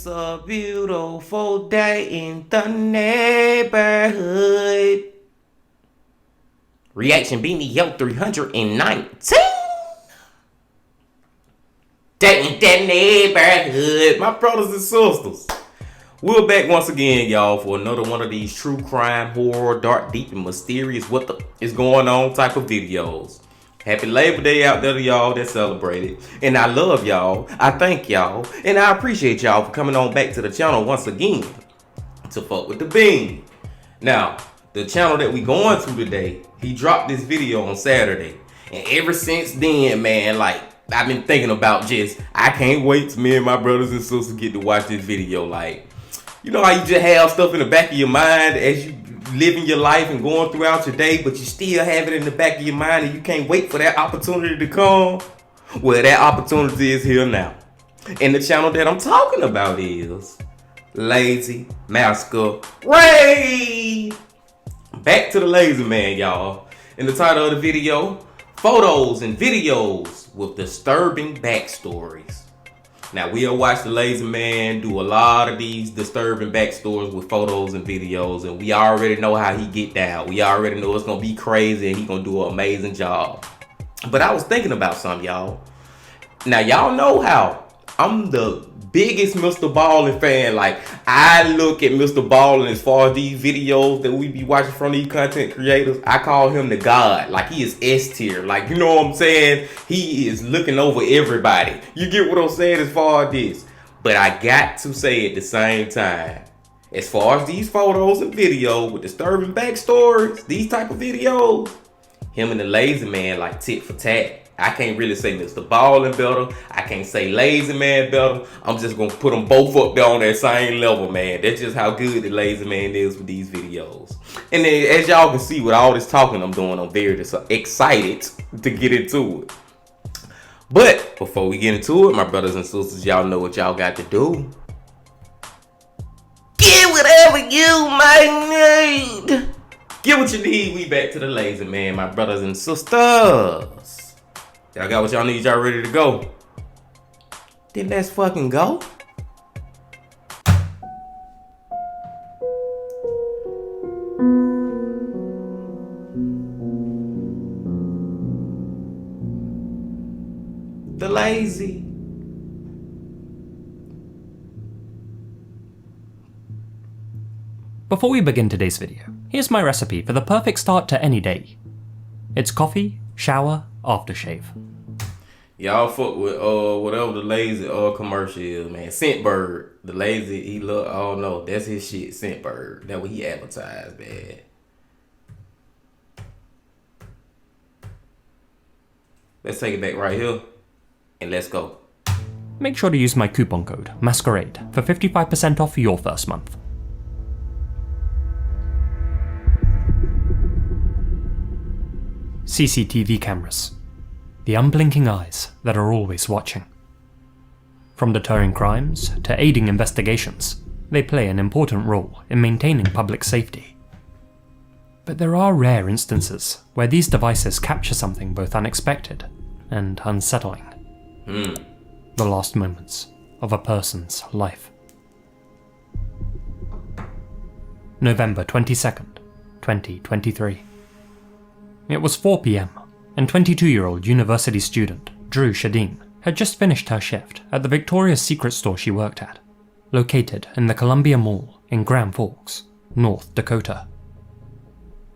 It's a beautiful day in the neighborhood. Reaction Beanie Yo 319. Day in the neighborhood. My brothers and sisters, we're back once again, y'all, for another one of these true crime, horror, dark, deep, and mysterious what the is going on type of videos. Happy Labor Day out there to y'all that celebrated. And I love y'all, I thank y'all, and I appreciate y'all for coming on back to the channel once again to fuck with the bean. Now, the channel that we going to today, he dropped this video on Saturday. And ever since then, man, like, I've been thinking about just, I can't wait till me and my brothers and sisters get to watch this video. Like, you know how you just have stuff in the back of your mind as you living your life and going throughout your day, but you still have it in the back of your mind and you can't wait for that opportunity to come? Well, that opportunity is here now. And the channel that I'm talking about is Lazy Masquerade. Back to the Lazy Man, y'all. In the title of the video, photos and videos with disturbing backstories. Now, we'll watch the Lazy Man do a lot of these disturbing backstories with photos and videos, and we already know how he get down. We already know it's gonna be crazy and he gonna do an amazing job. But I was thinking about something, y'all. Now, y'all know how I'm the biggest Mr. Ballin fan. Like, I look at Mr. Ballin as far as these videos that we be watching from these content creators. I call him the God. Like, he is S tier. Like, you know what I'm saying? He is looking over everybody. You get what I'm saying as far as this. But I got to say at the same time, as far as these photos and videos with disturbing backstories, these type of videos, him and the Lazy Man like tit for tat. I can't really say Mr. Ballin better. I can't say Lazy Man better. I'm just gonna put them both up there on that same level, man. That's just how good the Lazy Man is with these videos. And then, as y'all can see with all this talking I'm doing, I'm very excited to get into it. But before we get into it, my brothers and sisters, y'all know what y'all got to do. Get whatever you might need. Get what you need. We back to the Lazy Man, my brothers and sisters. Y'all got what y'all need, y'all ready to go? Then let's fucking go. The Lazy. Before we begin today's video, here's my recipe for the perfect start to any day. It's coffee, shower, aftershave. Y'all fuck with whatever the Lazy commercial is, man. Scentbird. The Lazy, he look, oh no, that's his shit, Scentbird. That's what he advertised, man. Let's take it back right here and let's go. Make sure to use my coupon code, Masquerade, for 55% off your first month. CCTV cameras. The unblinking eyes that are always watching. From deterring crimes to aiding investigations, they play an important role in maintaining public safety. But there are rare instances where these devices capture something both unexpected and unsettling. The last moments of a person's life. November 22nd, 2023. It was 4 PM, and 22-year-old university student Drew Shadeen had just finished her shift at the Victoria's Secret store she worked at, located in the Columbia Mall in Grand Forks, North Dakota.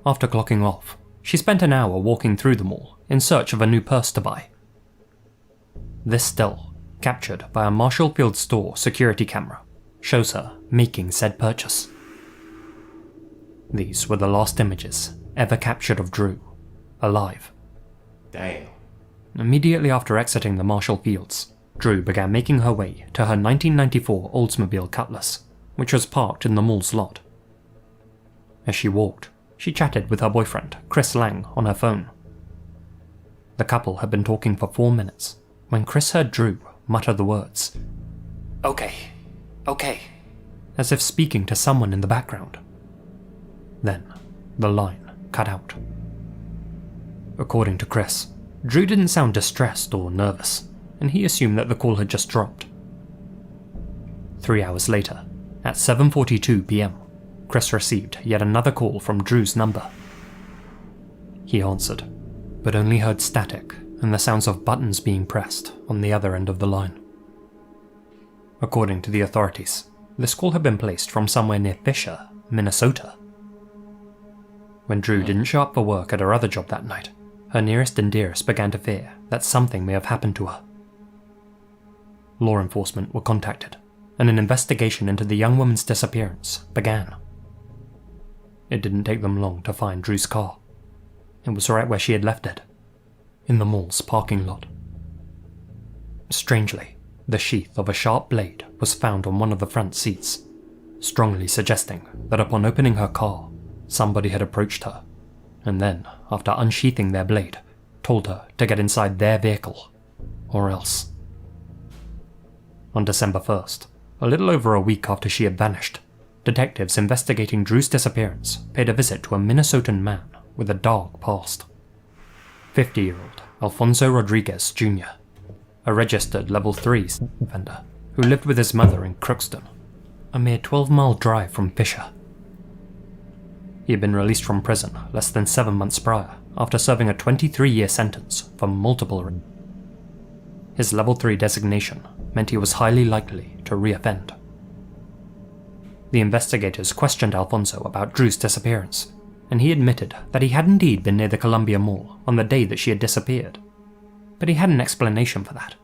After clocking off, she spent an hour walking through the mall in search of a new purse to buy. This still, captured by a Marshallfield store security camera, shows her making said purchase. These were the last images ever captured of Drew, alive. Damn. Immediately after exiting the Marshall Fields, Drew began making her way to her 1994 Oldsmobile Cutlass, which was parked in the mall's lot. As she walked, she chatted with her boyfriend, Chris Lang, on her phone. The couple had been talking for 4 minutes when Chris heard Drew mutter the words, "Okay, okay," as if speaking to someone in the background. Then, the line cut out. According to Chris, Drew didn't sound distressed or nervous, and he assumed that the call had just dropped. 3 hours later, at 7:42 p.m, Chris received yet another call from Drew's number. He answered, but only heard static and the sounds of buttons being pressed on the other end of the line. According to the authorities, this call had been placed from somewhere near Fisher, Minnesota. When Drew didn't show up for work at her other job that night, her nearest and dearest began to fear that something may have happened to her. Law enforcement were contacted, and an investigation into the young woman's disappearance began. It didn't take them long to find Drew's car. It was right where she had left it, in the mall's parking lot. Strangely, the sheath of a sharp blade was found on one of the front seats, strongly suggesting that upon opening her car, somebody had approached her, and then, after unsheathing their blade, told her to get inside their vehicle, or else. On December 1st, a little over a week after she had vanished, detectives investigating Drew's disappearance paid a visit to a Minnesotan man with a dark past. 50-year-old Alfonso Rodriguez Jr., a registered level 3 offender who lived with his mother in Crookston, a mere 12-mile drive from Fisher. He had been released from prison less than 7 months prior after serving a 23-year sentence for multiple. His level 3 designation meant he was highly likely to reoffend. The investigators questioned Alfonso about Drew's disappearance, and he admitted that he had indeed been near the Columbia Mall on the day that she had disappeared, but he had an explanation for that.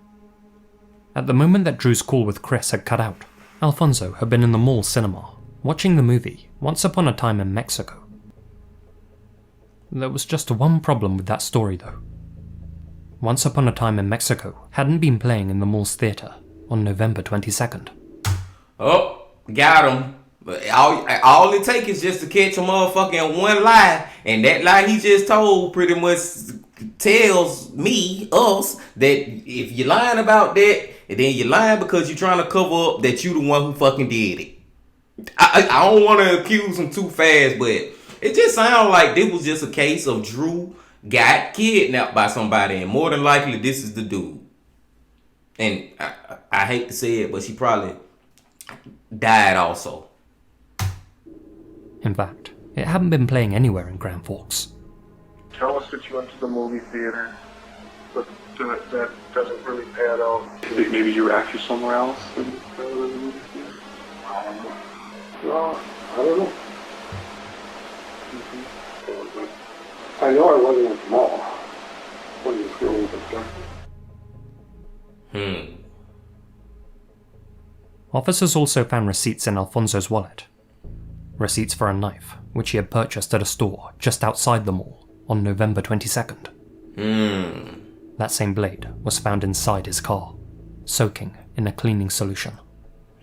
At the moment that Drew's call with Chris had cut out, Alfonso had been in the mall cinema, watching the movie Once Upon a Time in Mexico. There was just one problem with that story though. Once Upon a Time in Mexico hadn't been playing in the mall's theatre on November 22nd. Oh, got him. All it takes is just to catch a motherfucker in one lie, and that lie he just told pretty much tells us, that if you're lying about that, then you're lying because you're trying to cover up that you the one who fucking did it. I don't want to accuse him too fast, but it just sounds like this was just a case of Drew got kidnapped by somebody, and more than likely this is the dude. And I hate to say it, but she probably died also. In fact, it hadn't been playing anywhere in Grand Forks. Tell us that you went to the movie theater, but that doesn't really pan out. You think maybe you were actually somewhere else than the movie theater? I don't know. No, I don't know. I know I wasn't at the mall when this girl was abducted. Officers also found receipts in Alfonso's wallet. Receipts for a knife, which he had purchased at a store just outside the mall on November 22nd. That same blade was found inside his car, soaking in a cleaning solution.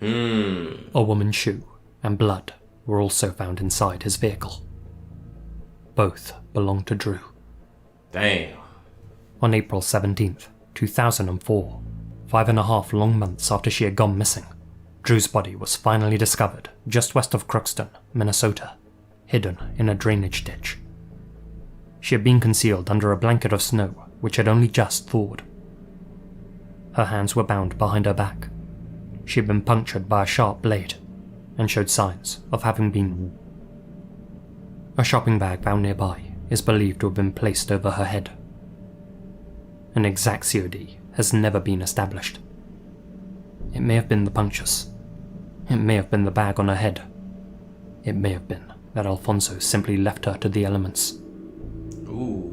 A woman's shoe and blood were also found inside his vehicle. Both belonged to Drew. Damn. On April 17th, 2004, 5.5 long months after she had gone missing, Drew's body was finally discovered just west of Crookston, Minnesota, hidden in a drainage ditch. She had been concealed under a blanket of snow which had only just thawed. Her hands were bound behind her back. She had been punctured by a sharp blade and showed signs of having been. A shopping bag found nearby is believed to have been placed over her head. An exact COD has never been established. It may have been the punctures. It may have been the bag on her head. It may have been that Alfonso simply left her to the elements. Ooh.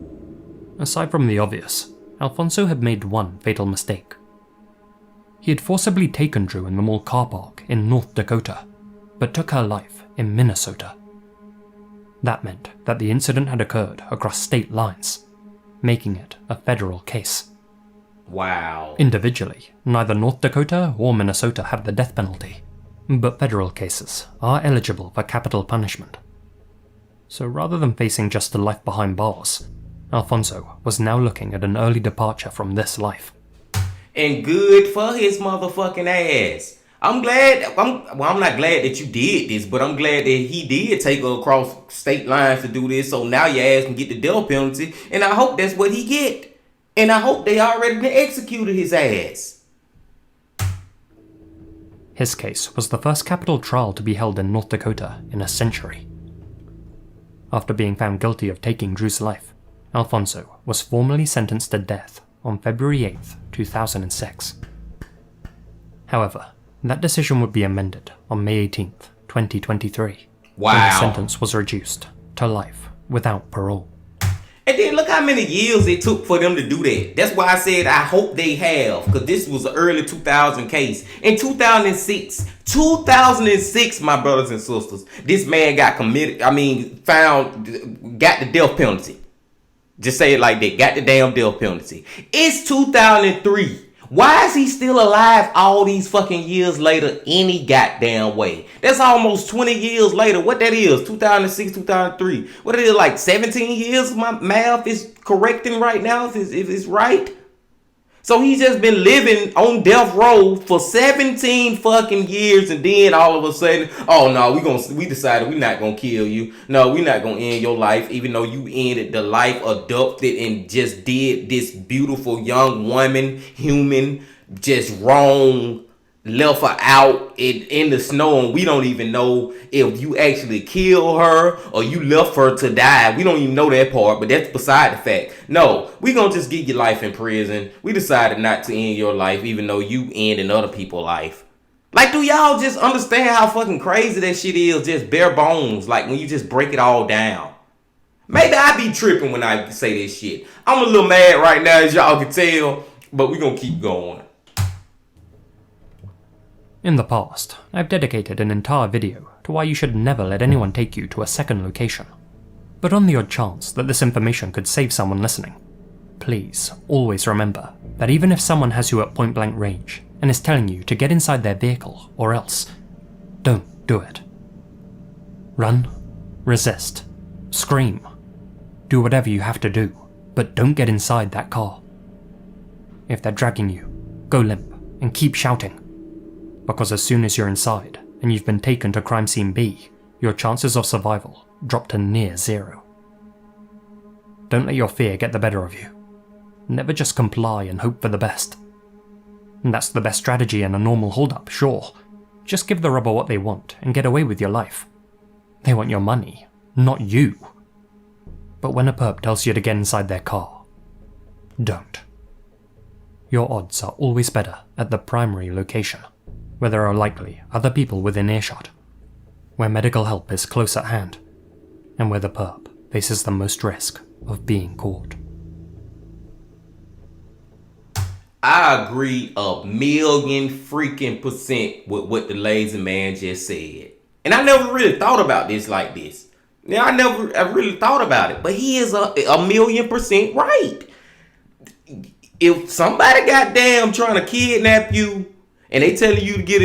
Aside from the obvious, Alfonso had made one fatal mistake. He had forcibly taken Drew in the mall car park in North Dakota, but took her life in Minnesota. That meant that the incident had occurred across state lines, making it a federal case. Wow. Individually, neither North Dakota or Minnesota have the death penalty, but federal cases are eligible for capital punishment. So rather than facing just a life behind bars, Alfonso was now looking at an early departure from this life. And good for his motherfucking ass. I'm not glad that you did this, but I'm glad that he did take her across state lines to do this, so now your ass can get the death penalty, and I hope that's what he get. And I hope they already executed his ass. His case was the first capital trial to be held in North Dakota in a century. After being found guilty of taking Drew's life, Alfonso was formally sentenced to death on February 8th, 2006. However, that decision would be amended on May 18th, 2023. Wow. When the sentence was reduced to life without parole. And then look how many years it took for them to do that. That's why I said I hope they have, because this was an early 2000 case. In 2006, my brothers and sisters, this man got got the death penalty. Just say it like that, got the damn death penalty. It's 2003. Why is he still alive all these fucking years later any goddamn way? That's almost 20 years later. What that is, 2006, 2003. What it is, like 17 years? My math is correcting right now, if it's right. So he's just been living on death row for 17 fucking years, and then all of a sudden, oh no, we decided we're not gonna kill you. No, we're not gonna end your life, even though you ended the life, adopted, and just did this beautiful young woman, human, just wrong, left her out in the snow, and we don't even know if you actually killed her or you left her to die. We don't even know that part, but that's beside the fact. No, we gonna just give you life in prison. We decided not to end your life, even though you ended other people's life. Like, do y'all just understand how fucking crazy that shit is? Just bare bones, like when you just break it all down. Maybe I be tripping when I say this shit. I'm a little mad right now, as y'all can tell, but we gonna keep going. In the past, I've dedicated an entire video to why you should never let anyone take you to a second location. But on the odd chance that this information could save someone listening, please always remember that even if someone has you at point blank range and is telling you to get inside their vehicle or else, don't do it. Run, resist, scream, do whatever you have to do, but don't get inside that car. If they're dragging you, go limp and keep shouting. Because as soon as you're inside and you've been taken to crime scene B, your chances of survival drop to near zero. Don't let your fear get the better of you. Never just comply and hope for the best. And that's the best strategy in a normal holdup, sure. Just give the rubber what they want and get away with your life. They want your money, not you. But when a perp tells you to get inside their car, don't. Your odds are always better at the primary location, where there are likely other people within earshot, where medical help is close at hand, and where the perp faces the most risk of being caught. I agree 1,000,000 freaking % with what the lazy man just said. And I never really thought about this like this. Yeah, I really thought about it, but he is a 1,000,000% right. If somebody goddamn trying to kidnap you and they telling you to get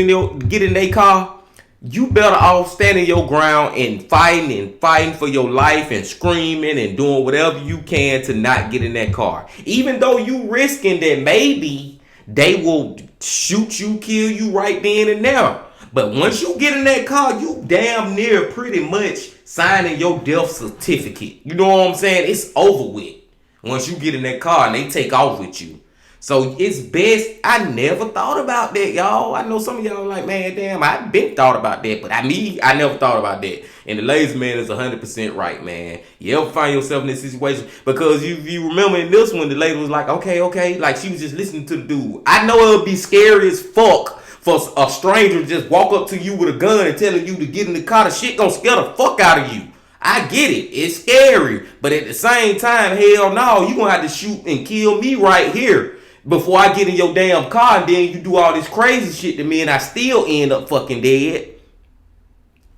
in their car, you better off standing your ground and fighting for your life and screaming and doing whatever you can to not get in that car. Even though you risking that maybe they will shoot you, kill you right then and there. But once you get in that car, you damn near pretty much signing your death certificate. You know what I'm saying? It's over with once you get in that car and they take off with you. So it's best. I never thought about that, y'all. I know some of y'all are like, man, damn, I been thought about that. But I never thought about that. And the lazy man is 100% right, man. You ever find yourself in this situation? Because you remember in this one, the lady was like, okay. Like she was just listening to the dude. I know it would be scary as fuck for a stranger to just walk up to you with a gun and telling you to get in the car. The shit gonna scare the fuck out of you. I get it. It's scary. But at the same time, hell no, you gonna have to shoot and kill me right here before I get in your damn car, and then you do all this crazy shit to me and I still end up fucking dead.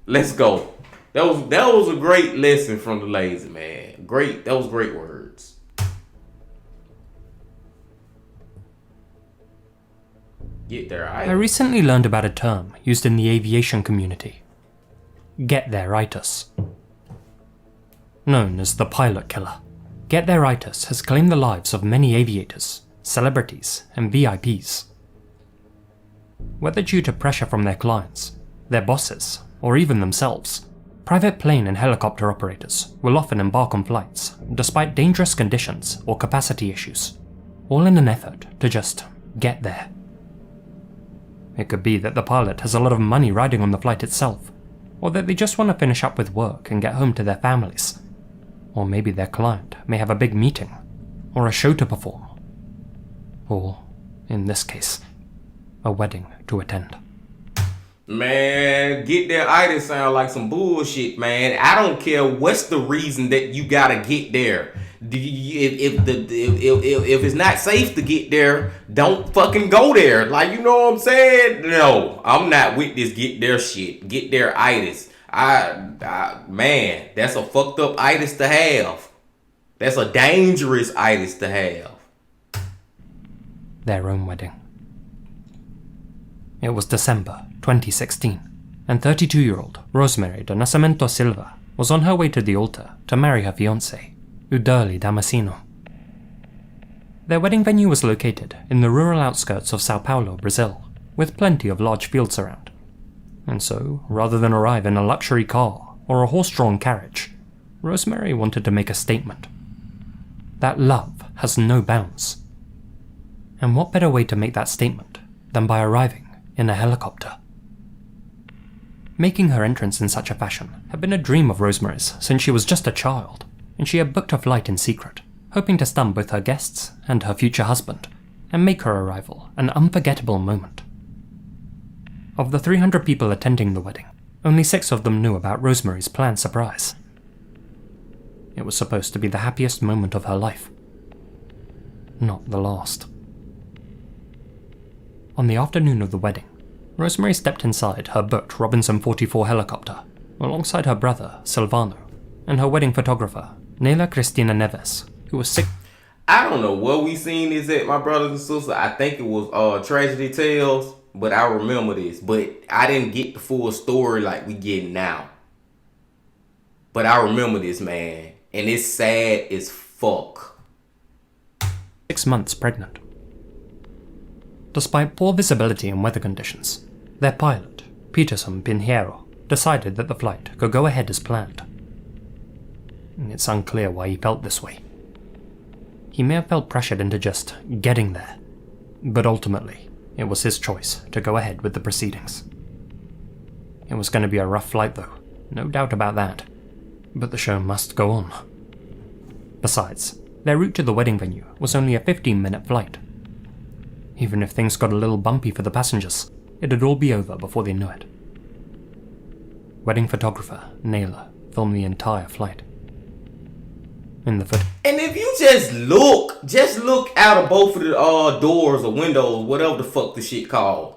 Let's go. That was a great lesson from the lazy man. That was great words. Get there, I recently learned about a term used in the aviation community. Get there-itis. known as the pilot killer, Get-There-itis has claimed the lives of many aviators, celebrities, and VIPs. Whether due to pressure from their clients, their bosses, or even themselves, private plane and helicopter operators will often embark on flights despite dangerous conditions or capacity issues, all in an effort to just get there. It could be that the pilot has a lot of money riding on the flight itself, or that they just want to finish up with work and get home to their families. Or maybe their client may have a big meeting, or a show to perform, or, in this case, a wedding to attend. Man, get there itis sound like some bullshit, man. I don't care what's the reason that you gotta get there. If it's not safe to get there, don't fucking go there. Like, you know what I'm saying? No, I'm not with this get there shit. Get there itis. Man, that's a fucked up itis to have. That's a dangerous itis to have. Their own wedding. It was December 2016, and 32-year-old Rosemary de Nascimento Silva was on her way to the altar to marry her fiancé, Uderli Damasceno. Their wedding venue was located in the rural outskirts of Sao Paulo, Brazil, with plenty of large fields around. And so, rather than arrive in a luxury car or a horse-drawn carriage, Rosemary wanted to make a statement. That love has no bounds. And what better way to make that statement than by arriving in a helicopter? Making her entrance in such a fashion had been a dream of Rosemary's since she was just a child, and she had booked her flight in secret, hoping to stun both her guests and her future husband, and make her arrival an unforgettable moment. Of the 300 people attending the wedding, only 6 of them knew about Rosemary's planned surprise. It was supposed to be the happiest moment of her life. Not the last. On the afternoon of the wedding, Rosemary stepped inside her booked Robinson 44 helicopter, alongside her brother, Silvano, and her wedding photographer, Nela Cristina Neves, who was sick. I don't know where we seen this at, my brothers and sisters. I think it was Tragedy Tales, but I remember this. But I didn't get the full story like we get now. But I remember this, man. And it's sad as fuck. 6 months pregnant. Despite poor visibility and weather conditions, their pilot, Peterson Pinheiro, decided that the flight could go ahead as planned. It's unclear why he felt this way. He may have felt pressured into just getting there, but ultimately, it was his choice to go ahead with the proceedings. It was going to be a rough flight though, no doubt about that, but the show must go on. Besides, their route to the wedding venue was only a 15-minute flight. Even if things got a little bumpy for the passengers, it'd all be over before they knew it. Wedding photographer Nayla filmed the entire flight. And if you just look out of both of the doors or windows, whatever the fuck the shit called,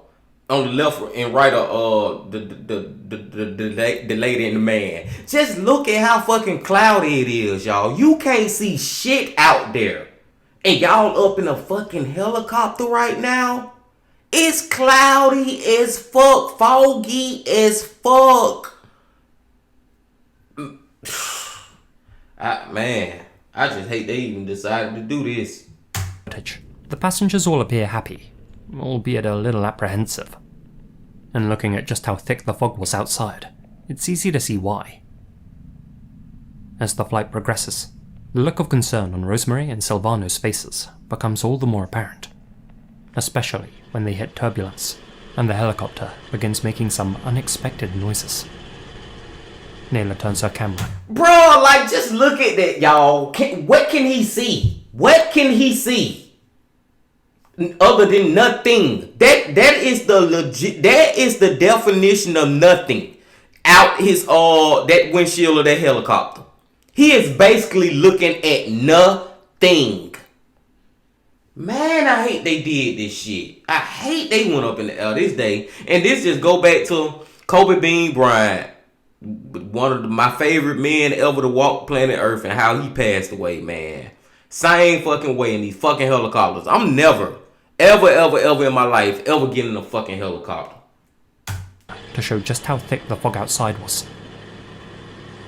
on the left and right of the lady and the man. Just look at how fucking cloudy it is, y'all. You can't see shit out there. And y'all up in a fucking helicopter right now? It's cloudy as fuck. Foggy as fuck. Man, I just hate they even decided to do this. The passengers all appear happy, albeit a little apprehensive. And looking at just how thick the fog was outside, it's easy to see why. As the flight progresses, the look of concern on Rosemary and Silvano's faces becomes all the more apparent, especially when they hit turbulence and the helicopter begins making some unexpected noises. Nayla turns her camera. Bro, like, just look at that, y'all. What can he see? What can he see? Other than nothing. That is the legit. That is the definition of nothing. Out his that windshield of that helicopter. He is basically looking at nothing. Man, I hate they did this shit. I hate they went up in the air this day. And this just go back to Kobe Bean Bryant. One of my favorite men ever to walk planet Earth, and how he passed away, man. Same fucking way in these fucking helicopters. I'm never, ever in my life ever getting in a fucking helicopter. To show just how thick the fog outside was.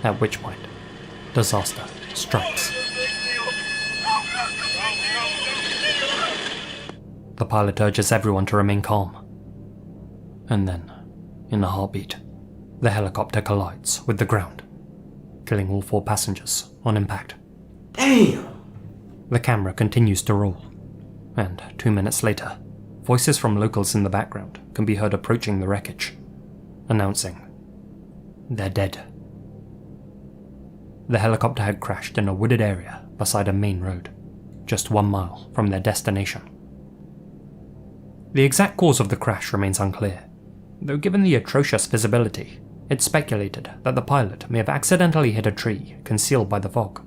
At which point, disaster strikes. The pilot urges everyone to remain calm. And then, in a heartbeat, the helicopter collides with the ground, killing all 4 passengers on impact. Damn! The camera continues to roll, and 2 minutes later, voices from locals in the background can be heard approaching the wreckage, announcing, "They're dead." The helicopter had crashed in a wooded area beside a main road, just 1 mile from their destination. The exact cause of the crash remains unclear, though given the atrocious visibility, it's speculated that the pilot may have accidentally hit a tree concealed by the fog.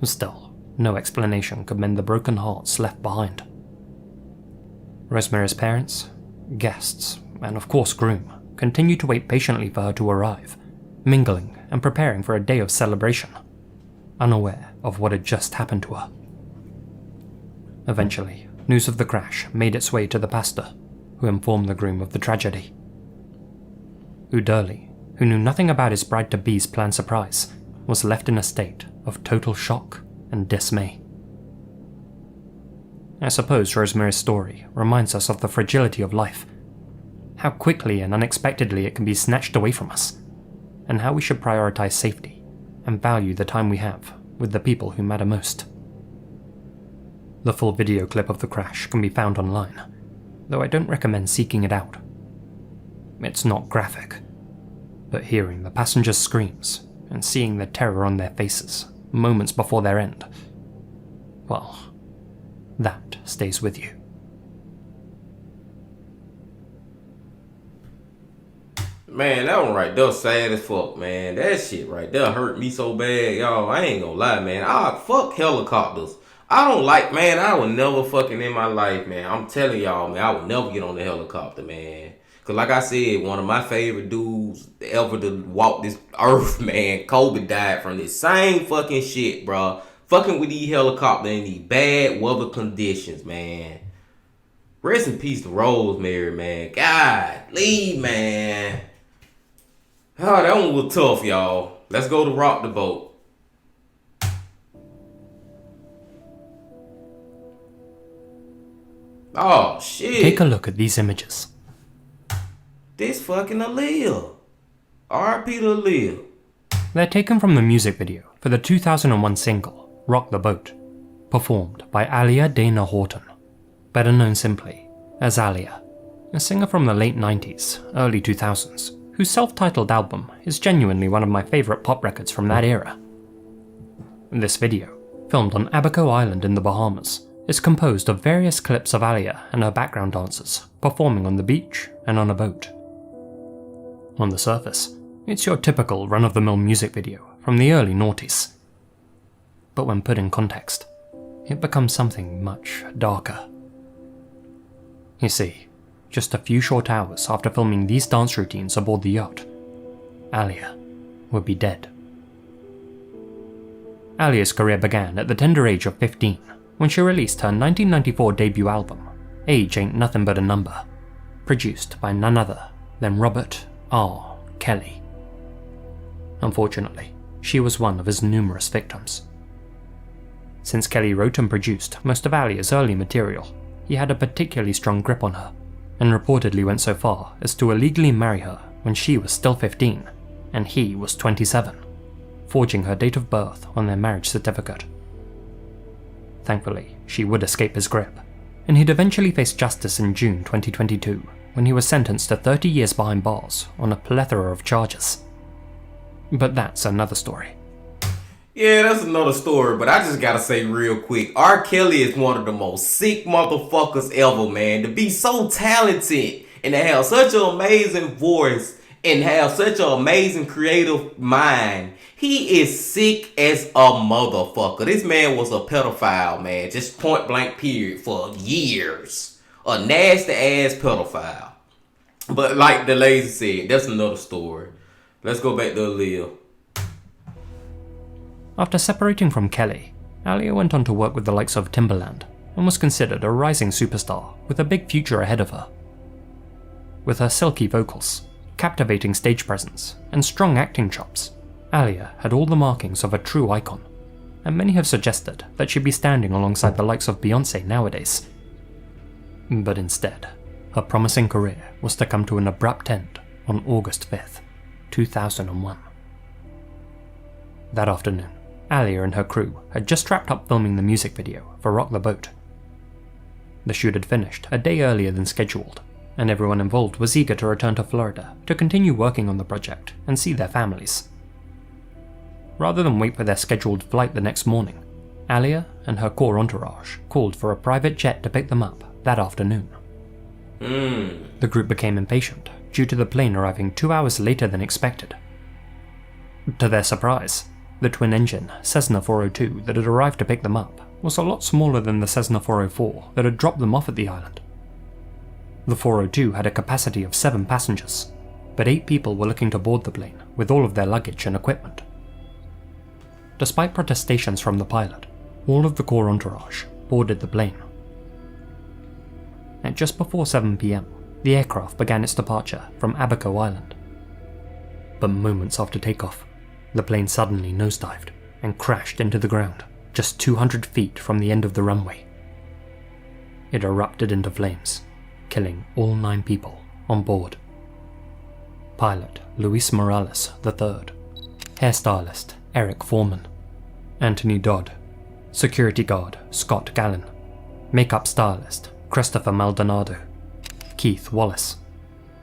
Still, no explanation could mend the broken hearts left behind. Rosemary's parents, guests, and of course groom continue to wait patiently for her to arrive, mingling and preparing for a day of celebration, unaware of what had just happened to her. Eventually, news of the crash made its way to the pastor, who informed the groom of the tragedy. Udurley, who knew nothing about his bride-to-be's planned surprise, was left in a state of total shock and dismay. I suppose Rosemary's story reminds us of the fragility of life, how quickly and unexpectedly it can be snatched away from us, and how we should prioritize safety and value the time we have with the people who matter most. The full video clip of the crash can be found online, though I don't recommend seeking it out. It's not graphic, but hearing the passengers' screams and seeing the terror on their faces moments before their end, well, that stays with you. Man, that one right there sad as fuck, man. That shit right there hurt me so bad, y'all. I ain't gonna lie, man. Fuck helicopters. I don't like, man, I would never fucking in my life, man. I'm telling y'all, man, I would never get on the helicopter, man. Cause like I said, one of my favorite dudes ever to walk this earth, man, Kobe died from this same fucking shit, bro. Fucking with these helicopters in these bad weather conditions, man. Rest in peace to Rosemary, man. God, leave, man. Oh, that one was tough, y'all. Let's go to rock the boat. Oh, shit. Take a look at these images. This fucking Aaliyah. R.I.P. to Aaliyah. They're taken from the music video for the 2001 single, Rock the Boat, performed by Alia Dana Horton, better known simply as Alia, a singer from the late 90s, early 2000s, whose self-titled album is genuinely one of my favourite pop records from that era. This video, filmed on Abaco Island in the Bahamas, is composed of various clips of Alia and her background dancers performing on the beach and on a boat. On the surface, it's your typical run-of-the-mill music video from the early noughties. But when put in context, it becomes something much darker. You see, just a few short hours after filming these dance routines aboard the yacht, Alia would be dead. Alia's career began at the tender age of 15 when she released her 1994 debut album, Age Ain't Nothing But a Number, produced by none other than Robert R. Kelly. Unfortunately, she was one of his numerous victims. Since Kelly wrote and produced most of Alia's early material, he had a particularly strong grip on her, and reportedly went so far as to illegally marry her when she was still 15 and he was 27, forging her date of birth on their marriage certificate. Thankfully, she would escape his grip, and he'd eventually face justice in June 2022 when he was sentenced to 30 years behind bars on a plethora of charges. But that's another story. Yeah, that's another story, but I just gotta say real quick, R. Kelly is one of the most sick motherfuckers ever, man. To be so talented and to have such an amazing voice and have such an amazing creative mind. He is sick as a motherfucker. This man was a pedophile, man. Just point blank period for years. A nasty ass pedophile. But like the lady said, that's another story. Let's go back to Aaliyah. After separating from Kelly, Alia went on to work with the likes of Timbaland and was considered a rising superstar with a big future ahead of her. With her silky vocals, captivating stage presence, and strong acting chops, Alia had all the markings of a true icon, and many have suggested that she'd be standing alongside the likes of Beyoncé nowadays. But instead, her promising career was to come to an abrupt end on August 5th, 2001. That afternoon, Alia and her crew had just wrapped up filming the music video for Rock the Boat. The shoot had finished a day earlier than scheduled, and everyone involved was eager to return to Florida to continue working on the project and see their families. Rather than wait for their scheduled flight the next morning, Alia and her core entourage called for a private jet to pick them up that afternoon. The group became impatient due to the plane arriving 2 hours later than expected. To their surprise, the twin-engine Cessna 402 that had arrived to pick them up was a lot smaller than the Cessna 404 that had dropped them off at the island. The 402 had a capacity of 7 passengers, but 8 people were looking to board the plane with all of their luggage and equipment. Despite protestations from the pilot, all of the core entourage boarded the plane. At just before 7 PM, the aircraft began its departure from Abaco Island. But moments after takeoff, the plane suddenly nosedived and crashed into the ground just 200 feet from the end of the runway. It erupted into flames, killing all 9 people on board. Pilot Luis Morales III, hairstylist Eric Foreman, Anthony Dodd, security guard Scott Gallen, makeup stylist Christopher Maldonado, Keith Wallace,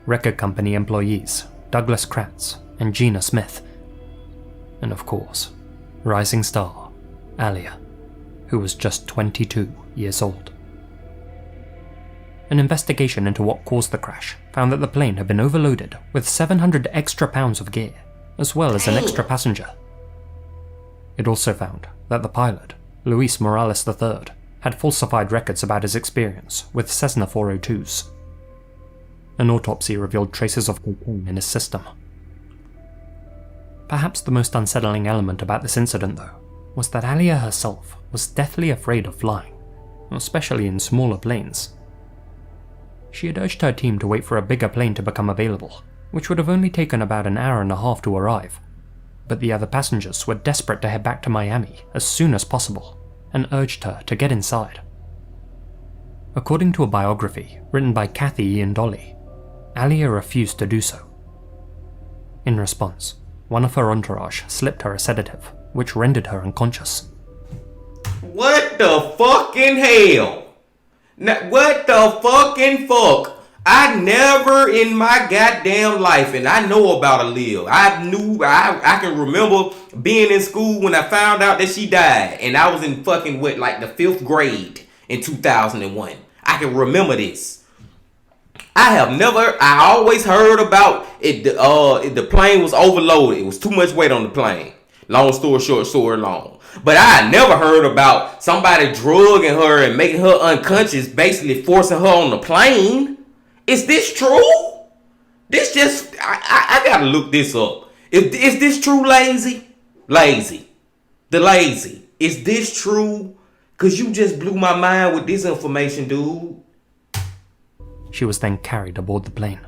record company employees Douglas Kratz and Gina Smith, and of course, rising star Alia, who was just 22 years old. An investigation into what caused the crash found that the plane had been overloaded with 700 extra pounds of gear, as well as an extra passenger. It also found that the pilot, Luis Morales III, had falsified records about his experience with Cessna 402s. An autopsy revealed traces of cocaine in his system. Perhaps the most unsettling element about this incident, though, was that Alia herself was deathly afraid of flying, especially in smaller planes. She had urged her team to wait for a bigger plane to become available, which would have only taken about an hour and a half to arrive, but the other passengers were desperate to head back to Miami as soon as possible, and urged her to get inside. According to a biography written by Kathy Ian Dolly, Alia refused to do so. In response, one of her entourage slipped her a sedative, which rendered her unconscious. What the fucking hell? What the fucking fuck? I never in my goddamn life, and I know about Aaliyah. I can remember being in school when I found out that she died, and I was in fucking the 5th grade in 2001. I can remember this. I always heard about it. The plane was overloaded. It was too much weight on the plane. Long story short, story long. But I never heard about somebody drugging her and making her unconscious, basically forcing her on the plane. Is this true? This just, I gotta look this up. Is this true, Lazy? The Lazy. Is this true? Cause you just blew my mind with this information, dude. She was then carried aboard the plane.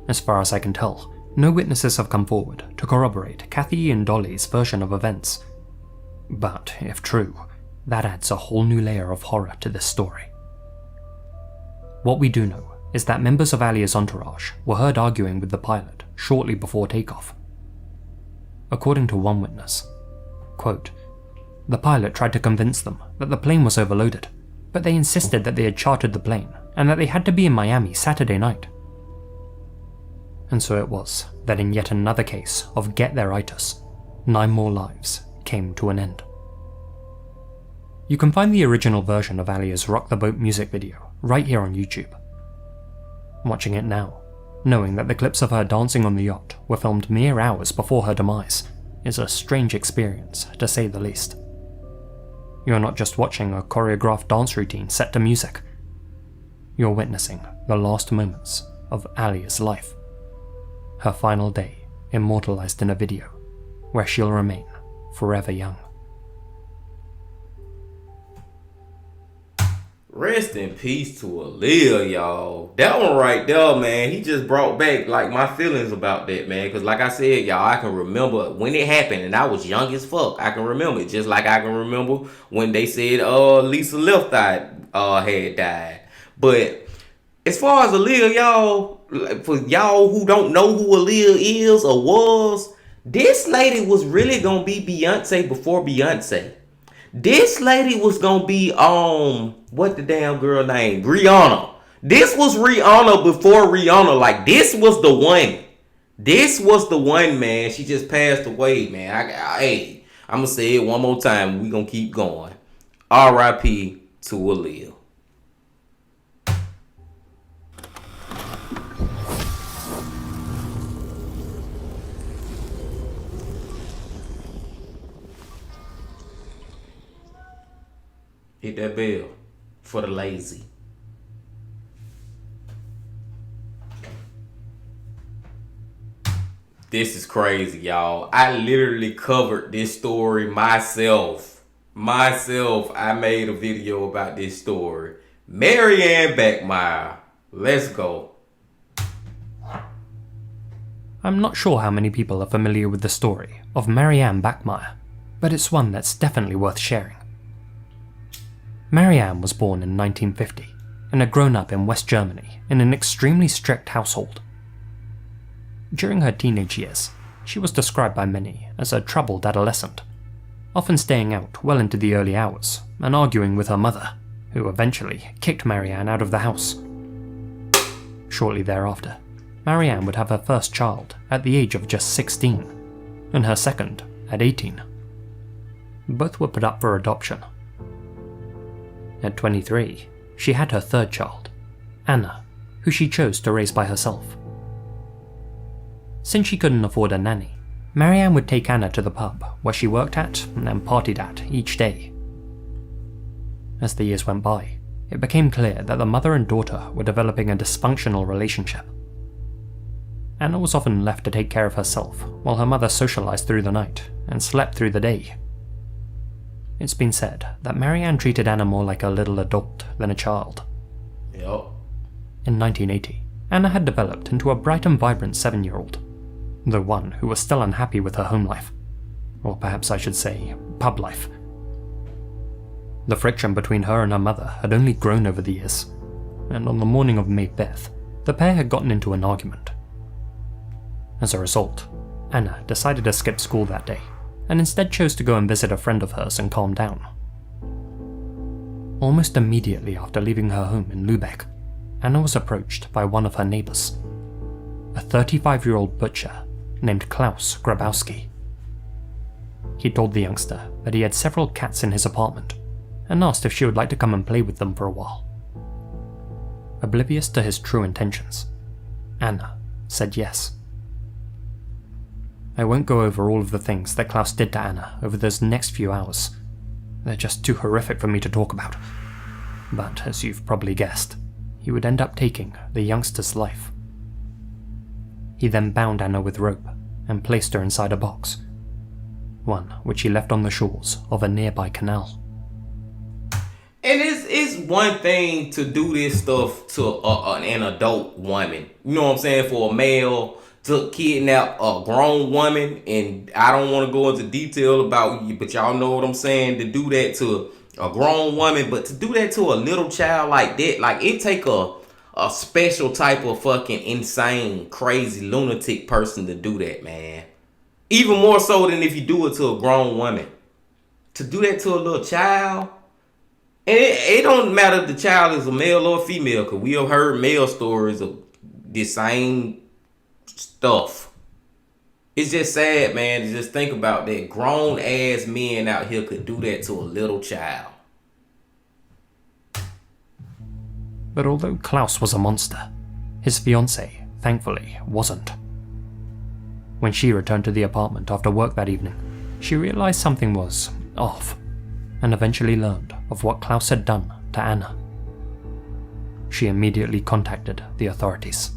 As far as I can tell, no witnesses have come forward to corroborate Kathy and Dolly's version of events. But if true, that adds a whole new layer of horror to this story. What we do know is that members of Alia's entourage were heard arguing with the pilot shortly before takeoff. According to one witness, quote, "The pilot tried to convince them that the plane was overloaded, but they insisted that they had chartered the plane and that they had to be in Miami Saturday night." And so it was that in yet another case of get-there-itis, 9 more lives came to an end. You can find the original version of Alia's Rock the Boat music video right here on YouTube. Watching it now, knowing that the clips of her dancing on the yacht were filmed mere hours before her demise, is a strange experience, to say the least. You're not just watching a choreographed dance routine set to music. You're witnessing the last moments of Alia's life. Her final day immortalized in a video, where she'll remain forever young. Rest in peace to Aaliyah, y'all. That one right there, man, he just brought back like my feelings about that, man. Cause like I said, y'all, I can remember when it happened, and I was young as fuck. I can remember it, just like I can remember when they said Lisa Left Eye had died. But as far as Aaliyah, y'all, for y'all who don't know who Aaliyah is or was, this lady was really gonna be Beyonce before Beyonce. This lady was gonna be what the damn girl name? Rihanna. This was Rihanna before Rihanna. Like, this was the one. This was the one, man. She just passed away, man. Hey, I'm gonna say it one more time. We gonna keep going. R.I.P. to Aaliyah. Hit that bell for the lazy. This is crazy, y'all. I literally covered this story myself. I made a video about this story. Marianne Backmeyer. Let's go. I'm not sure how many people are familiar with the story of Marianne Backmeyer, but it's one that's definitely worth sharing. Marianne was born in 1950 and had grown up in West Germany in an extremely strict household. During her teenage years, she was described by many as a troubled adolescent, often staying out well into the early hours and arguing with her mother, who eventually kicked Marianne out of the house. Shortly thereafter, Marianne would have her first child at the age of just 16, and her second at 18. Both were put up for adoption. At 23, she had her third child, Anna, who she chose to raise by herself. Since she couldn't afford a nanny, Marianne would take Anna to the pub where she worked at and then partied at each day. As the years went by, it became clear that the mother and daughter were developing a dysfunctional relationship. Anna was often left to take care of herself while her mother socialized through the night and slept through the day. It's been said that Marianne treated Anna more like a little adult than a child. Yep. In 1980, Anna had developed into a bright and vibrant 7-year-old, though one who was still unhappy with her home life, or perhaps I should say, pub life. The friction between her and her mother had only grown over the years, and on the morning of May 5th, the pair had gotten into an argument. As a result, Anna decided to skip school that day, and instead chose to go and visit a friend of hers and calm down. Almost immediately after leaving her home in Lübeck, Anna was approached by one of her neighbors, a 35-year-old butcher named Klaus Grabowski. He told the youngster that he had several cats in his apartment and asked if she would like to come and play with them for a while. Oblivious to his true intentions, Anna said yes. I won't go over all of the things that Klaus did to Anna over those next few hours. They're just too horrific for me to talk about. But as you've probably guessed, he would end up taking the youngster's life. He then bound Anna with rope and placed her inside a box, one which he left on the shores of a nearby canal. And it's one thing to do this stuff to an adult woman. You know what I'm saying? For a male to kidnap a grown woman, and I don't want to go into detail about you, but y'all know what I'm saying, to do that to a grown woman, but to do that to a little child like that, like, it take a special type of fucking insane, crazy, lunatic person to do that, man. Even more so than if you do it to a grown woman. To do that to a little child, and it don't matter if the child is a male or female, because we have heard male stories of this same stuff. It's just sad, man, to just think about that. Grown ass men out here could do that to a little child. But although Klaus was a monster, his fiancée, thankfully, wasn't. When she returned to the apartment after work that evening, she realized something was off, and eventually learned of what Klaus had done to Anna. She immediately contacted the authorities.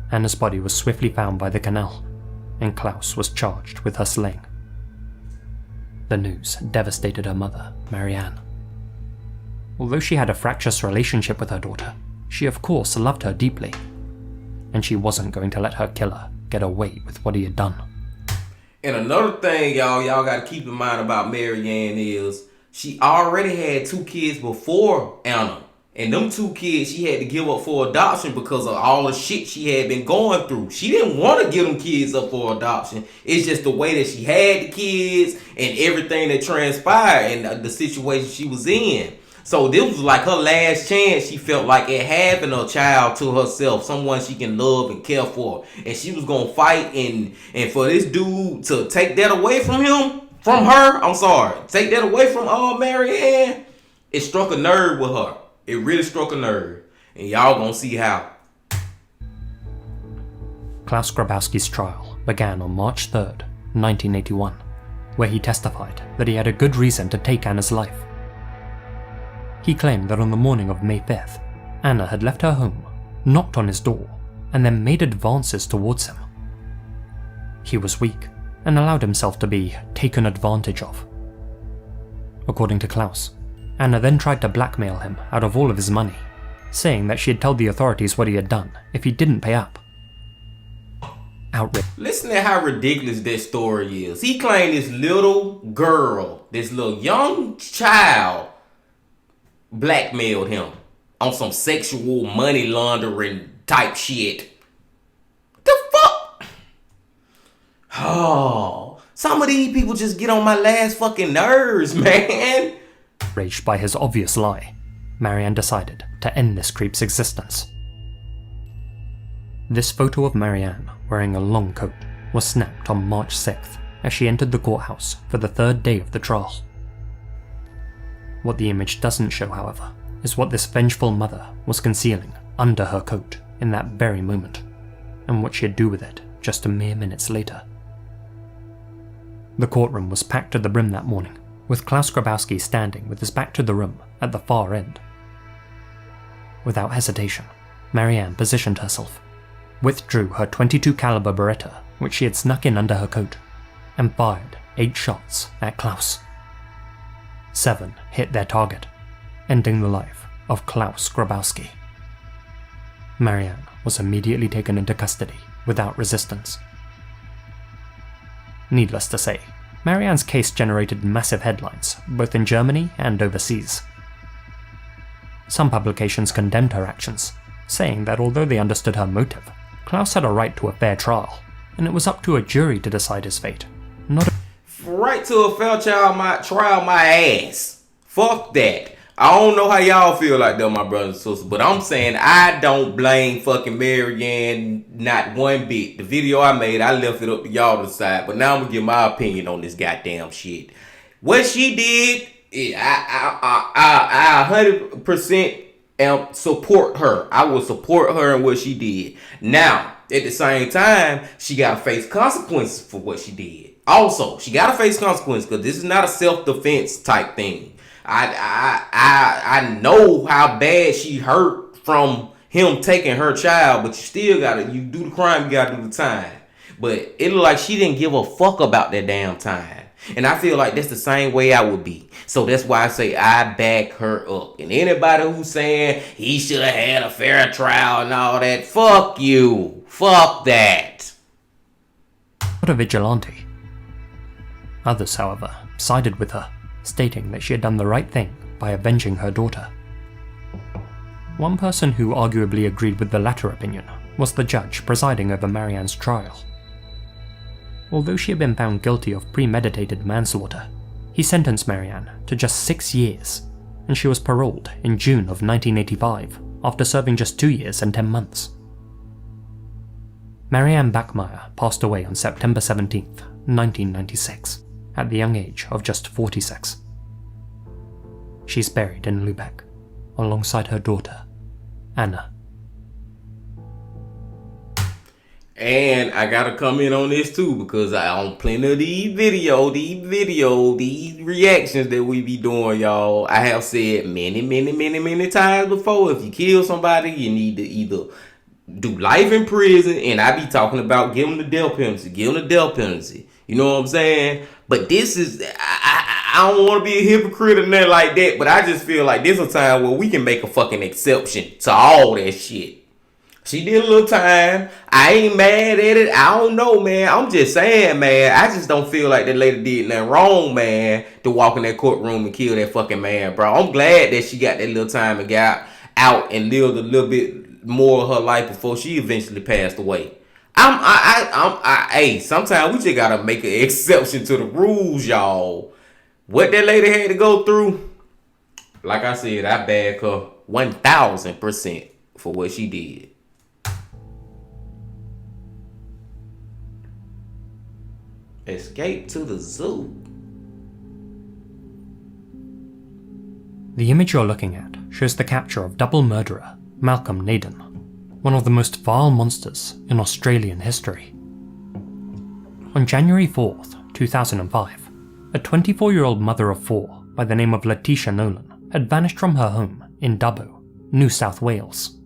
Anna's body was swiftly found by the canal, and Klaus was charged with her slaying. The news devastated her mother, Marianne. Although she had a fractious relationship with her daughter, she of course loved her deeply, and she wasn't going to let her killer get away with what he had done. And another thing, y'all gotta keep in mind about Mary Ann is she already had 2 kids before Anna. And them 2 kids she had to give up for adoption because of all the shit she had been going through. She didn't want to give them kids up for adoption. It's just the way that she had the kids and everything that transpired and the situation she was in. So this was like her last chance, she felt like, at having a child to herself, someone she can love and care for. And she was going to fight and for this dude to take that away from her, take that away from Mary Ann, it struck a nerve with her. It really struck a nerve. And y'all gonna see how. Klaus Grabowski's trial began on March 3rd, 1981, where he testified that he had a good reason to take Anna's life. He claimed that on the morning of May 5th, Anna had left her home, knocked on his door, and then made advances towards him. He was weak and allowed himself to be taken advantage of. According to Klaus, Anna then tried to blackmail him out of all of his money, saying that she'd tell the authorities what he had done if he didn't pay up. Listen to how ridiculous that story is. He claimed this little girl, this little young child, blackmailed him on some sexual money laundering type shit. The fuck? Oh, some of these people just get on my last fucking nerves, man. Outraged by his obvious lie, Marianne decided to end this creep's existence. This photo of Marianne wearing a long coat was snapped on March 6th as she entered the courthouse for the 3rd day of the trial. What the image doesn't show, however, is what this vengeful mother was concealing under her coat in that very moment, and what she'd do with it just a mere minutes later. The courtroom was packed to the brim that morning, with Klaus Grabowski standing with his back to the room at the far end. Without hesitation, Marianne positioned herself, withdrew her .22 caliber Beretta, which she had snuck in under her coat, and fired 8 shots at Klaus. 7 hit their target, ending the life of Klaus Grabowski. Marianne was immediately taken into custody without resistance. Needless to say, Marianne's case generated massive headlines, both in Germany and overseas. Some publications condemned her actions, saying that although they understood her motive, Klaus had a right to a fair trial, and it was up to a jury to decide his fate, not a right to a fair trial, my ass. Fuck that. I don't know how y'all feel like that, my brothers and sisters, but I'm saying I don't blame fucking Mary Ann not one bit. The video I made, I left it up to y'all to decide, but now I'm gonna give my opinion on this goddamn shit. What she did, I 100% support her. I will support her in what she did. Now, at the same time, she gotta face consequences for what she did. Also, she gotta face consequences because this is not a self-defense type thing. I know how bad she hurt from him taking her child, but you do the crime, you gotta do the time. But it looked like she didn't give a fuck about that damn time. And I feel like that's the same way I would be. So that's why I say I back her up. And anybody who's saying he should have had a fair trial and all that, fuck you. Fuck that. a vigilante. Others, however, sided with her, stating that she had done the right thing by avenging her daughter. One person who arguably agreed with the latter opinion was the judge presiding over Marianne's trial. Although she had been found guilty of premeditated manslaughter, he sentenced Marianne to just 6 years, and she was paroled in June of 1985 after serving just 2 years and 10 months. Marianne Bachmeier passed away on September 17, 1996, at the young age of just 46. She's buried in Lübeck, alongside her daughter, Anna. And I gotta come in on this too, because on plenty of these reactions that we be doing, y'all, I have said many times before, if you kill somebody, you need to either do life in prison, and I be talking about give them the death penalty, You know what I'm saying? But this is, I don't want to be a hypocrite or nothing like that, but I just feel like this is a time where we can make a fucking exception to all that shit. She did a little time. I ain't mad at it. I don't know, man. I'm just saying, man. I just don't feel like that lady did nothing wrong, man, to walk in that courtroom and kill that fucking man, bro. I'm glad that she got that little time and got out and lived a little bit more of her life before she eventually passed away. Hey, sometimes we just gotta make an exception to the rules, y'all. What that lady had to go through, like I said, I back her 1,000% for what she did. Escape to the zoo. The image you're looking at shows the capture of double murderer Malcolm Naden, one of the most vile monsters in Australian history. On January 4th, 2005, a 24-year-old mother of four by the name of Letitia Nolan had vanished from her home in Dubbo, New South Wales.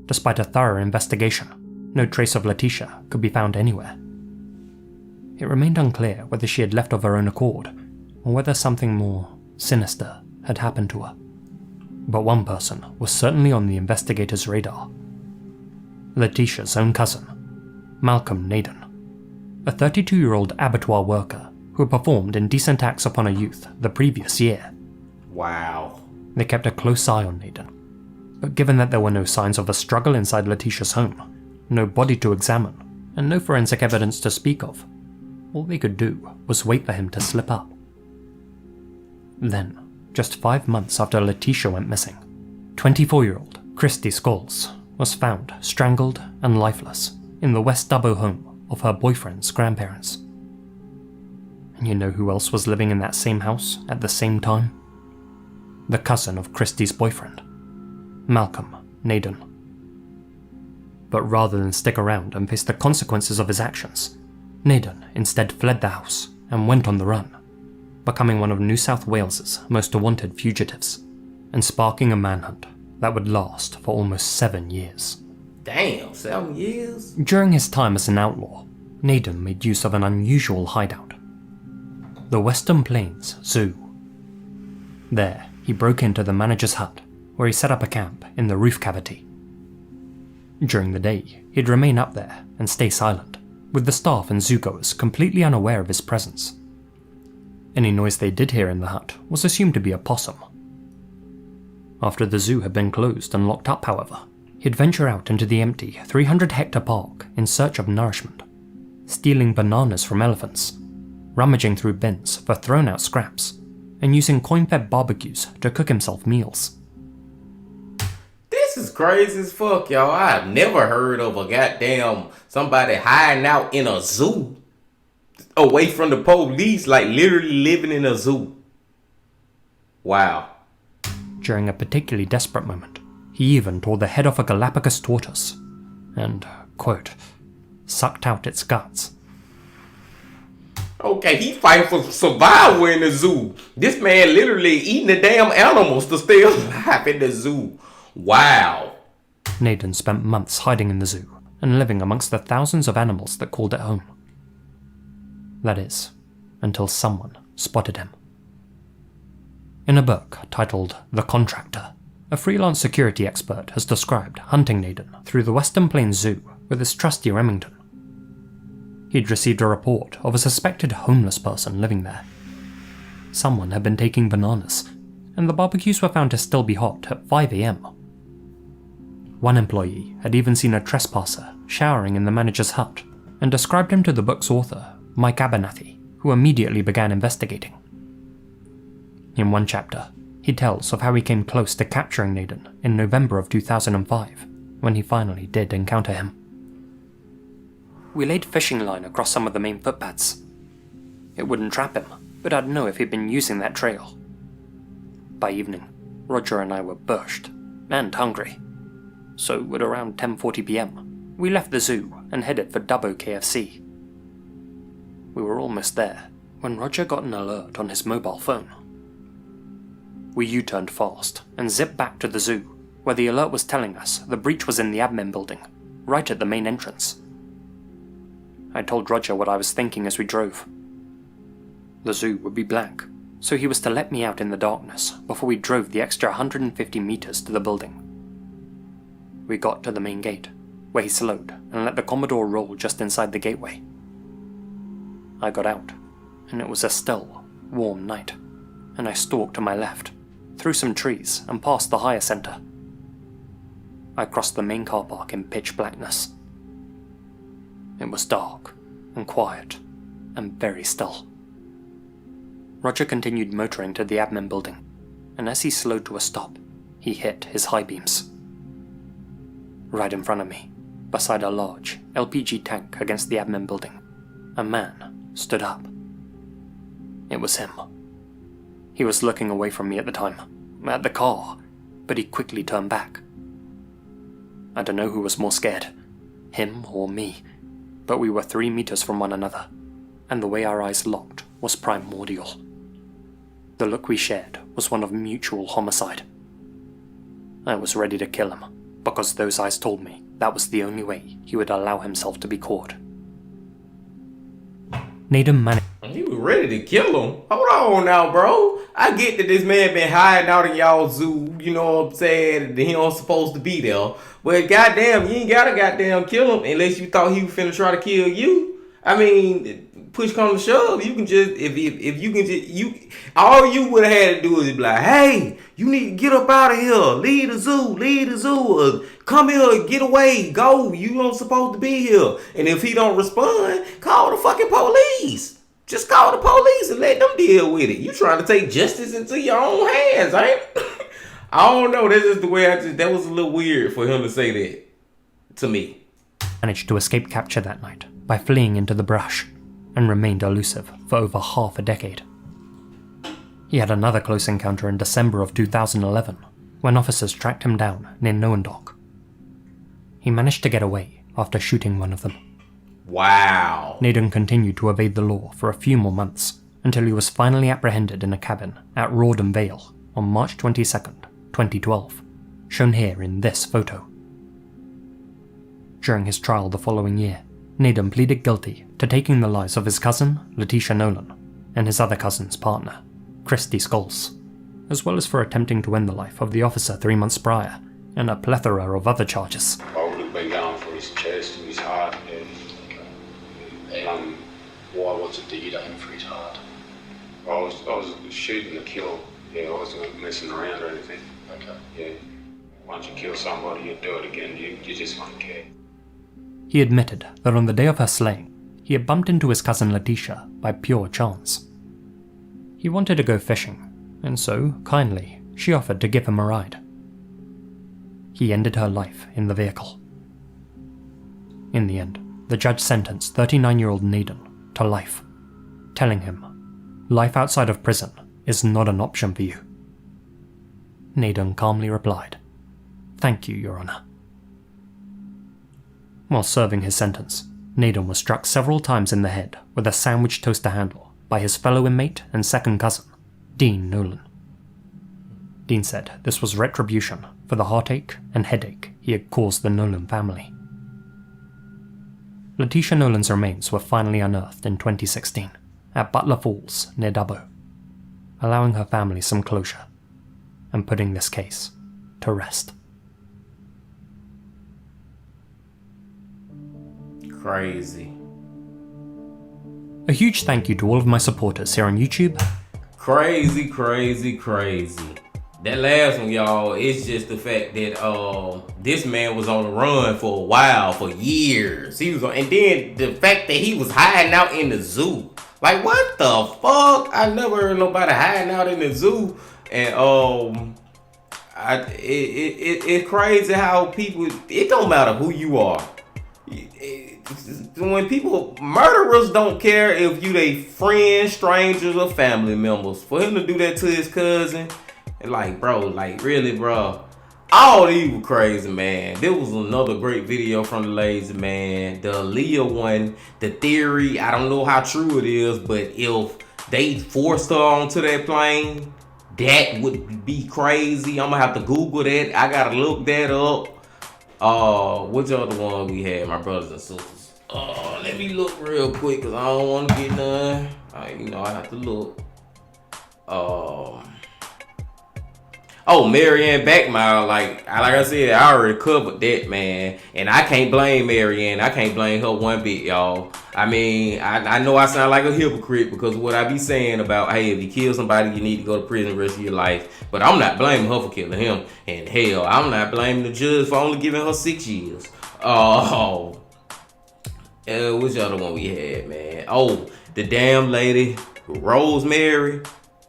Despite a thorough investigation, no trace of Letitia could be found anywhere. It remained unclear whether she had left of her own accord, or whether something more sinister had happened to her. But one person was certainly on the investigators' radar. Letitia's own cousin, Malcolm Naden, a 32-year-old abattoir worker who had performed indecent acts upon a youth the previous year. Wow. They kept a close eye on Naden, but given that there were no signs of a struggle inside Letitia's home, no body to examine, and no forensic evidence to speak of, all they could do was wait for him to slip up. Then, just 5 months after Letitia went missing, 24-year-old Christy Scholes was found strangled and lifeless in the West Dubbo home of her boyfriend's grandparents. And you know who else was living in that same house at the same time? The cousin of Christy's boyfriend, Malcolm Naden. But rather than stick around and face the consequences of his actions, Naden instead fled the house and went on the run, becoming one of New South Wales's most wanted fugitives, and sparking a manhunt that would last for almost 7 years. Damn, 7 years? During his time as an outlaw, Naden made use of an unusual hideout: the Western Plains Zoo. There, he broke into the manager's hut, where he set up a camp in the roof cavity. During the day, he'd remain up there and stay silent, with the staff and zoogoers completely unaware of his presence. Any noise they did hear in the hut was assumed to be a possum. After the zoo had been closed and locked up, however, he'd venture out into the empty 300-hectare park in search of nourishment, stealing bananas from elephants, rummaging through bins for thrown-out scraps, and using coin-fed barbecues to cook himself meals. This is crazy as fuck, y'all. I've never heard of a goddamn somebody hiding out in a zoo, away from the police, like literally living in a zoo. Wow. During a particularly desperate moment, he even tore the head off a Galapagos tortoise and, quote, sucked out its guts. Okay, he fighting for survival in the zoo. This man literally eating the damn animals to stay alive in the zoo. Wow. Naden spent months hiding in the zoo and living amongst the thousands of animals that called it home. That is, until someone spotted him. In a book titled The Contractor, a freelance security expert has described hunting Naden through the Western Plains Zoo with his trusty Remington. He'd received a report of a suspected homeless person living there. Someone had been taking bananas, and the barbecues were found to still be hot at 5 AM. One employee had even seen a trespasser showering in the manager's hut and described him to the book's author, Mike Abernathy, who immediately began investigating. In one chapter, he tells of how he came close to capturing Naden in November of 2005, when he finally did encounter him. We laid fishing line across some of the main footpaths. It wouldn't trap him, but I'd know if he'd been using that trail. By evening, Roger and I were bushed and hungry. So at around 10:40 PM, we left the zoo and headed for Dubbo KFC. We were almost there when Roger got an alert on his mobile phone. We U-turned fast and zipped back to the zoo, where the alert was telling us the breach was in the admin building, right at the main entrance. I told Roger what I was thinking as we drove. The zoo would be black, so he was to let me out in the darkness before we drove the extra 150 meters to the building. We got to the main gate, where he slowed and let the Commodore roll just inside the gateway. I got out, and it was a still, warm night, and I stalked to my left, through some trees and past the hire center. I crossed the main car park in pitch blackness. It was dark and quiet and very still. Roger continued motoring to the admin building, and as he slowed to a stop, he hit his high beams. Right in front of me, beside a large LPG tank against the admin building, a man stood up. It was him. He was looking away from me at the time, at the car, but he quickly turned back. I don't know who was more scared, him or me, but we were 3 meters from one another, and the way our eyes locked was primordial. The look we shared was one of mutual homicide. I was ready to kill him, because those eyes told me that was the only way he would allow himself to be caught. Naden managed. He was ready to kill him. Hold on now, bro. I get that this man been hiding out in y'all zoo, you know what I'm saying, that he don't supposed to be there. But goddamn, you ain't gotta goddamn kill him unless you thought he was finna try to kill you. I mean, push come to shove, you can just, if you can just, all you would have had to do is be like, hey, you need to get up out of here, leave the zoo, come here, get away, go, you don't supposed to be here. And if he don't respond, call the fucking police. Just call the police and let them deal with it. You trying to take justice into your own hands, ain't it? I don't know, that's just the way that was a little weird for him to say that to me. Managed to escape capture that night by fleeing into the brush, and remained elusive for over half a decade. He had another close encounter in December of 2011, when officers tracked him down near Noendok. He managed to get away after shooting one of them. Wow. Naden continued to evade the law for a few more months, until he was finally apprehended in a cabin at Rawdon Vale on March 22nd, 2012, shown here in this photo. During his trial the following year, Naden pleaded guilty to taking the lives of his cousin, Letitia Nolan, and his other cousin's partner, Christy Scholes, as well as for attempting to end the life of the officer 3 months prior, and a plethora of other charges. I would have been going for his chest and his heart, and what's it that you aim for his heart? I was shooting to kill. Yeah, I wasn't messing around or anything. Okay. Yeah. Once you kill somebody, you do it again. You just won't care. He admitted that on the day of her slaying, he had bumped into his cousin Letitia by pure chance. He wanted to go fishing, and so, kindly, she offered to give him a ride. He ended her life in the vehicle. In the end, the judge sentenced 39-year-old Naden to life, telling him, life outside of prison is not an option for you. Naden calmly replied, "Thank you, Your Honor." While serving his sentence, Naden was struck several times in the head with a sandwich toaster handle by his fellow inmate and second cousin, Dean Nolan. Dean said this was retribution for the heartache and headache he had caused the Nolan family. Letitia Nolan's remains were finally unearthed in 2016 at Butler Falls near Dubbo, allowing her family some closure and putting this case to rest. Crazy. A huge thank you to all of my supporters here on YouTube. Crazy. That last one, y'all, it's just the fact that this man was on the run for a while, for years. And then the fact that he was hiding out in the zoo. Like, what the fuck? I never heard nobody hiding out in the zoo. And it's crazy how people, it don't matter who you are. When murderers don't care if you they friends, strangers, or family members. For him to do that to his cousin, like, bro, like, really, bro. All these were crazy, man. There was another great video from the Lazy Man. The Aaliyah one, the theory, I don't know how true it is, but if they forced her onto that plane, that would be crazy. I'm gonna have to Google that. I gotta look that up. Which other one we had, my brothers and sisters? Let me look real quick because I don't want to get none. I have to look. Marianne Backmile, like I said, I already covered that, man. And I can't blame Marianne. I can't blame her one bit, y'all. I mean, I know I sound like a hypocrite because of what I be saying about, hey, if you kill somebody, you need to go to prison the rest of your life. But I'm not blaming her for killing him. And hell, I'm not blaming the judge for only giving her 6 years. Which other one we had, man? Oh, the damn lady, Rosemary,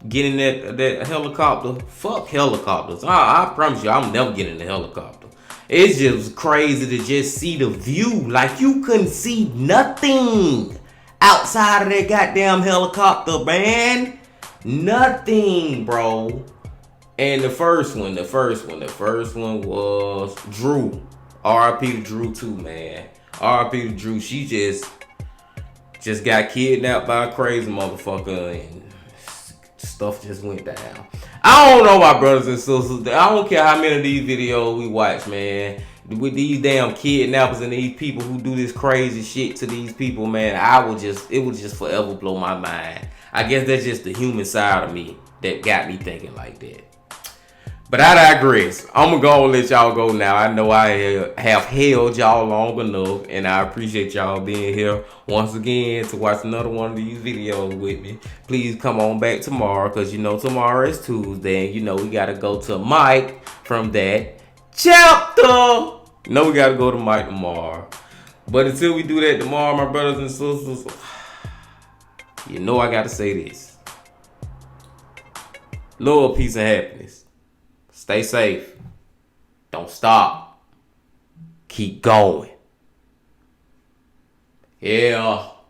getting that helicopter. Fuck helicopters. I promise you, I'm never getting in the helicopter. It's just crazy to just see the view. Like, you couldn't see nothing outside of that goddamn helicopter, man. Nothing, bro. And the first one was Drew. R.I.P. to Drew too, man. R.I.P. to Drew. She just got kidnapped by a crazy motherfucker and stuff just went down. I don't know, my brothers and sisters. I don't care how many of these videos we watch, man. With these damn kidnappers and these people who do this crazy shit to these people, man, it would just forever blow my mind. I guess that's just the human side of me that got me thinking like that. But I digress. I'm going to go and let y'all go now. I know I have held y'all long enough, and I appreciate y'all being here once again to watch another one of these videos with me. Please come on back tomorrow, because tomorrow is Tuesday, and we got to go to Mike from that chapter. We got to go to Mike tomorrow. But until we do that tomorrow, my brothers and sisters, I got to say this. Lord, peace, and happiness. Stay safe. Don't stop. Keep going. Yeah.